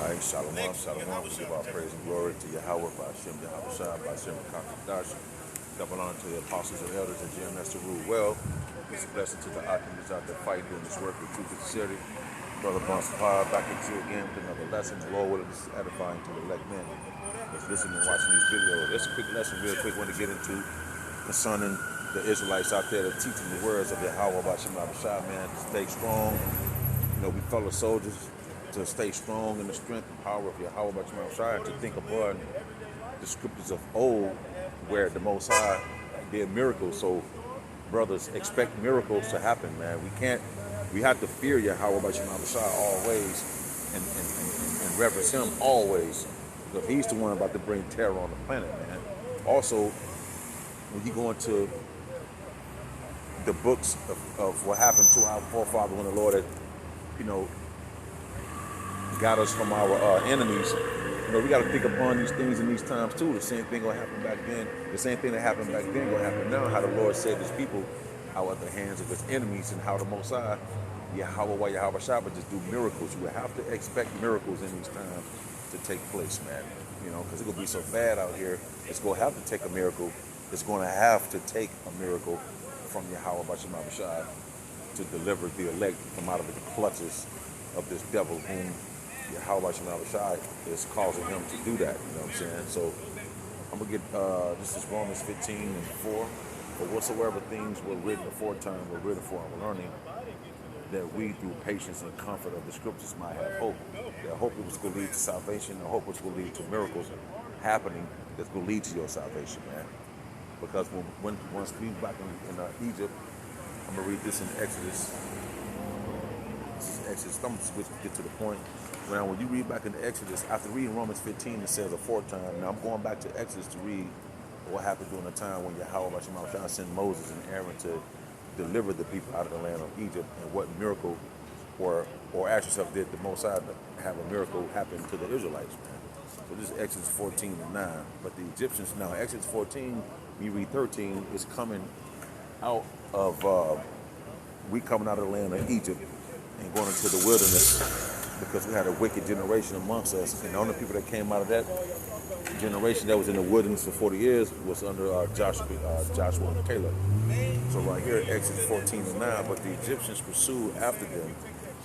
Alright, shalom, shalom. We give our praise and glory to Yahweh, by Hashem, Yahweh Shai, by Hashem, Kakadash. Double honor to the apostles and elders and GMS to rule well. It's a blessing to the Akim out there fighting doing this work with truth and sincerity. Brother Bonspire back at you again with another lesson. Lord willing, this is edifying to the elect men that's listening and watching these videos. It's a quick lesson, real quick, one to get into concerning the Israelites out there that teaching the words of Yahweh, by Hashem, Yahweh Shai, man, to stay strong. You know, we fellow soldiers, to stay strong in the strength and power of Yahweh, by Hashem, Yahweh Shai, to think upon the scriptures of old, where the Most High did miracles. So, brothers, expect miracles to happen, man. We have to fear Yahweh, by Hashem, Yahweh Shai, always, and reverence Him always, because He's the one about to bring terror on the planet, man. Also, when you go into the books of what happened to our forefather when the Lord had, got us from our enemies, we got to think upon these things in these times too. The same thing gonna happen back then. The same thing that happened back then gonna happen now. How the Lord saved His people out of the hands of His enemies, and how the Most High, Yahweh, Yahweh Shai, would just do miracles. You would have to expect miracles in these times to take place, man. Because it's gonna be so bad out here. It's gonna have to take a miracle. It's gonna have to take a miracle from Yahweh, Yahweh Shai, to deliver the elect from out of the clutches of this devil whom Yahweh Shai is causing him to do that, you know what I'm saying? So I'm going to get, this is Romans 15:4. For whatsoever things were written aforetime were written for our learning, that we through patience and comfort of the scriptures might have hope. That hope was going to lead to salvation, the hope was going to lead to miracles happening that's going to lead to your salvation, man. Because once we back in Egypt, I'm going to read this in Exodus. This is Exodus. I'm going to get to the point. Now, when you read back into Exodus, after reading Romans 15, it says aforetime. Now, I'm going back to Exodus to read what happened during the time when Yahweh Shai sent Moses and Aaron to deliver the people out of the land of Egypt, and what miracle or actions of did the Most High to have a miracle happen to the Israelites, man. So this is Exodus 14:9. But the Egyptians, now Exodus 14, we read 13, is coming out of, we coming out of the land of Egypt and going into the wilderness, because we had a wicked generation amongst us, and the only people that came out of that generation that was in the wilderness for 40 years was under Joshua and Caleb. So right here, Exodus 14:9, but the Egyptians pursued after them,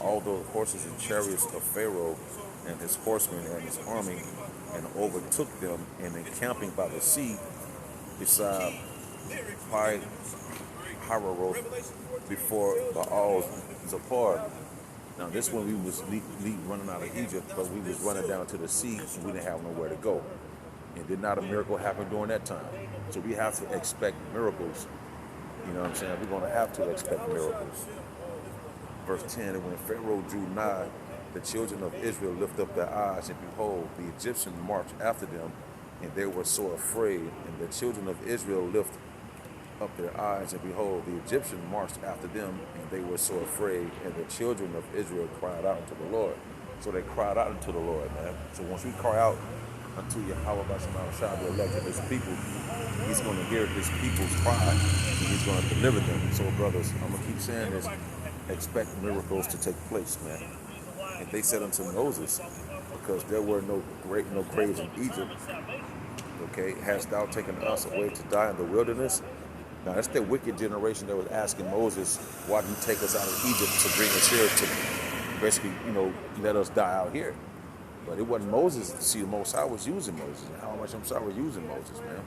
all the horses and chariots of Pharaoh and his horsemen and his army, and overtook them, and encamping by the sea beside Pi-hahiroth before Baal Zopar. Now this one we was running out of Egypt, because we was running down to the sea and we didn't have nowhere to go. And did not a miracle happen during that time? So we have to expect miracles. You know what I'm saying? We're going to have to expect miracles. Verse 10, and when Pharaoh drew nigh, the children of Israel lifted up their eyes, and behold, the Egyptians marched after them, and they were so afraid. And the children of Israel lifted up their eyes, and behold, the Egyptians marched after them, and they were so afraid. And the children of Israel cried out unto the Lord. So they cried out unto the Lord, man. So once we cry out unto Yahweh, Yahweh Shai, the elect of His people, He's going to hear His people's cry, and He's going to deliver them. So, brothers, I'm going to keep saying this: expect miracles to take place, man. And they said unto Moses, because there were no graves in Egypt, okay, hast thou taken us away to die in the wilderness? Now, that's that wicked generation that was asking Moses, why didn't you take us out of Egypt to bring us here to basically, let us die out here? But it wasn't Moses. See, the Most High was using Moses. And how much I'm sorry was using Moses, man.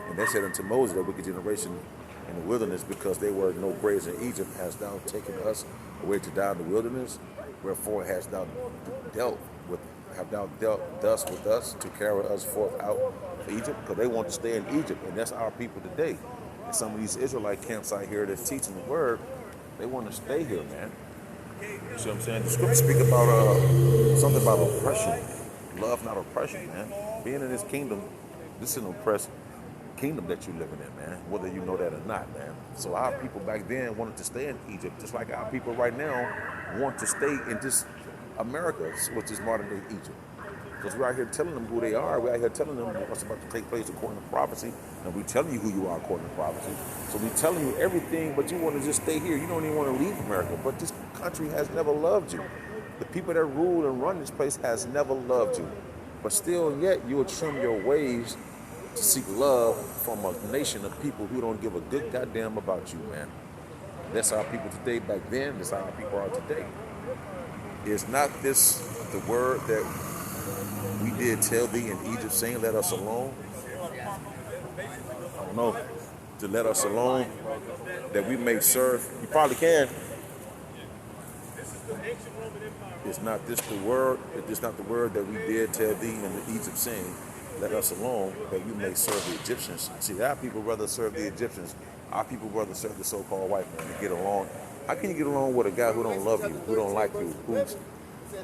And they said unto Moses, that wicked generation in the wilderness, because there were no graves in Egypt, hast thou taken us away to die in the wilderness? Wherefore hast thou dealt thus with us to carry us forth out of Egypt? Because they want to stay in Egypt, and that's our people today. And some of these Israelite camps out here that's teaching the word, they want to stay here, man. You see what I'm saying? The scriptures speak about something about oppression. Love, not oppression, man. Being in this kingdom, this is an oppressed kingdom that you're living in, man, whether you know that or not, man. So our people back then wanted to stay in Egypt, just like our people right now want to stay in this America, which is modern day Egypt. Because we're out here telling them who they are. We're out here telling them what's about to take place according to prophecy. And we're telling you who you are according to prophecy. So we're telling you everything, but you want to just stay here. You don't even want to leave America. But this country has never loved you. The people that rule and run this place has never loved you. But still and yet you will trim your ways to seek love from a nation of people who don't give a good goddamn about you, man. That's our people today. Back then, that's how our people are today. Is not this the word that we did tell thee in Egypt, saying, let us alone? I don't know. To let us alone, that we may serve. You probably can. Is not this the word? Is this not the word that we did tell thee in Egypt, saying, let us alone, that we may serve the Egyptians? See, our people rather serve the Egyptians. Our people rather serve the so-called white man to get along. How can you get along with a guy who don't love you, who don't like you,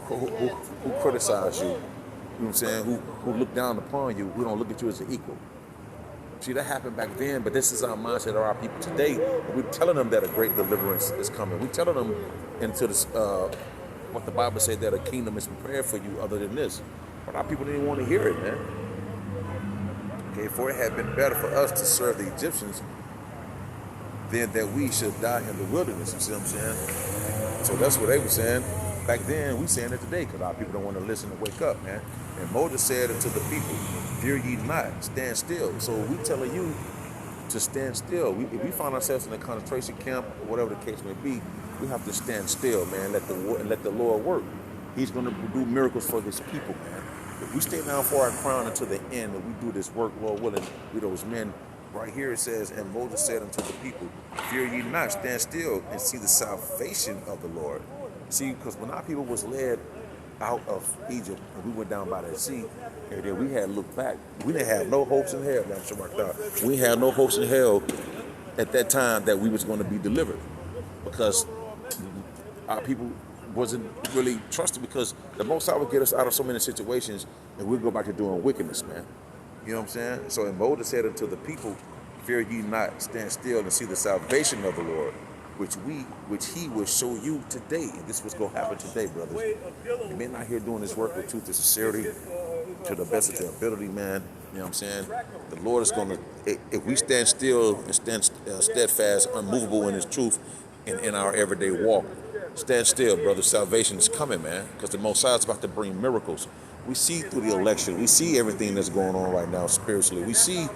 who criticize you? You know what I'm saying? Who look down upon you, who don't look at you as an equal? See, that happened back then, but this is our mindset of our people today. We're telling them that a great deliverance is coming. We're telling them into this, what the Bible said, that a kingdom is prepared for you other than this. But our people didn't want to hear it, man. Okay, for it had been better for us to serve the Egyptians than that we should die in the wilderness. You see what I'm saying? So that's what they were saying. Back then, we saying it today because our people don't want to listen and wake up, man. And Moses said unto the people, fear ye not, stand still. So we telling you to stand still. If we find ourselves in a concentration camp, or whatever the case may be, we have to stand still, man, and let the Lord work. He's going to do miracles for his people, man. If we stay down for our crown until the end, and we do this work, Lord willing, with those men. Right here it says, and Moses said unto the people, fear ye not, stand still and see the salvation of the Lord. See, because when our people was led out of Egypt and we went down by that sea, and then we had looked back, we didn't have no hopes in hell. We had no hopes in hell at that time that we was going to be delivered, because our people wasn't really trusted, because the Most High would get us out of so many situations and we'd go back to doing wickedness, man. You know what I'm saying? So and Moses said unto the people, fear ye not, stand still and see the salvation of the Lord, which he will show you today. And this was going to happen today, brothers. The men out here doing this work with truth and sincerity to the best of their ability, man. You know what I'm saying? The Lord is going to, if we stand still and stand steadfast, unmovable in his truth and in our everyday walk, stand still, brother. Salvation is coming, man, because the Most High is about to bring miracles. We see through the election, we see everything that's going on right now spiritually. We see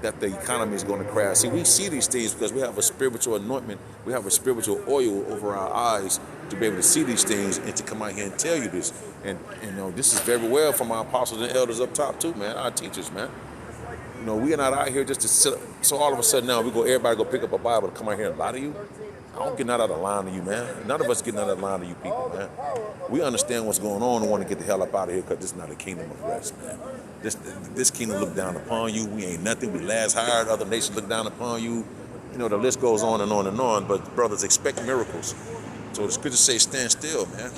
that the economy is going to crash. See, we see these things because we have a spiritual anointment. We have a spiritual oil over our eyes to be able to see these things and to come out here and tell you this. And you know, this is very well from our apostles and elders up top too, man, our teachers, man. You know, we are not out here just to sit, so all of a sudden now everybody go pick up a Bible to come out here and lie to you. I don't get out of the line to you, man. None of us getting out of the line to you people, man. We understand what's going on and want to get the hell up out of here because this is not a kingdom of rest, man. This kingdom look down upon you. We ain't nothing. We last hired. Other nations look down upon you. You know, the list goes on and on and on. But brothers, expect miracles. So the scriptures say, stand still, man,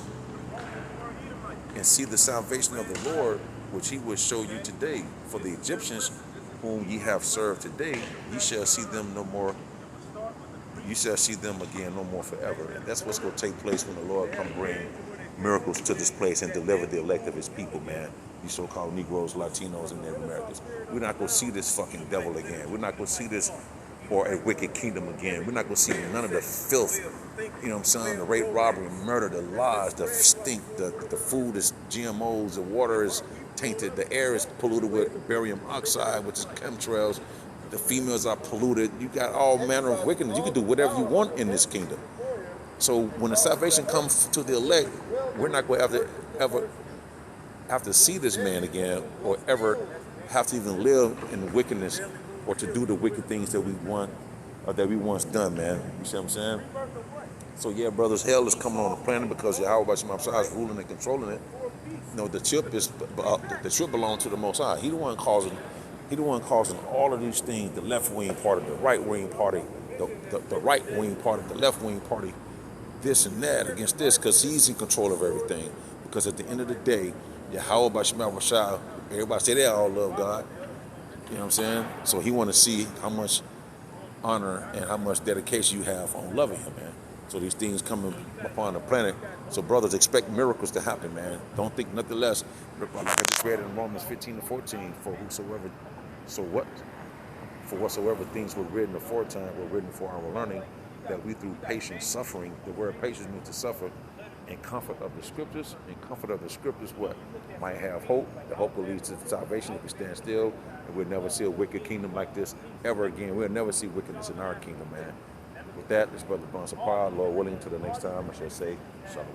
and see the salvation of the Lord, which he will show you today. For the Egyptians whom ye have served today, ye shall see them no more. You shall see them again no more forever. And that's what's going to take place when the Lord come bring miracles to this place and deliver the elect of his people, man. You so-called Negroes, Latinos, and Native Americans. We're not going to see this fucking devil again. We're not going to see this or a wicked kingdom again. We're not going to see none of the filth, you know what I'm saying, the rape, robbery, murder, the lies, the stink, the food is GMOs, the water is tainted, the air is polluted with barium oxide, which is chemtrails. The females are polluted. You got all manner of wickedness. You can do whatever you want in this kingdom. So when the salvation comes to the elect, we're not going to ever have to see this man again, or ever have to even live in wickedness or to do the wicked things that we want or that we once done, man. You see what I'm saying? So yeah, brothers, hell is coming on the planet because Yahweh Shemashah is ruling and controlling it. You know, the chip belongs to the Most High. He the one causing all of these things, the left wing party, the right wing party, the right wing party, the left wing party, this and that against this, because he's in control of everything. Because at the end of the day, Yahweh Shemashah, everybody say they all love God. You know what I'm saying? So he want to see how much honor and how much dedication you have on loving him, man. So these things coming upon the planet. So brothers, expect miracles to happen, man. Don't think nothing less. Like I just read in Romans 15:14, for whatsoever things were written aforetime were written for our learning, that we through patience suffering, the word patience means to suffer, and comfort of the scriptures. And comfort of the scriptures, what? Might have hope. The hope will lead to salvation if we stand still. And we'll never see a wicked kingdom like this ever again. We'll never see wickedness in our kingdom, man. With that, this brother Bon Sapar, Lord willing, until the next time, I shall say, Shalom.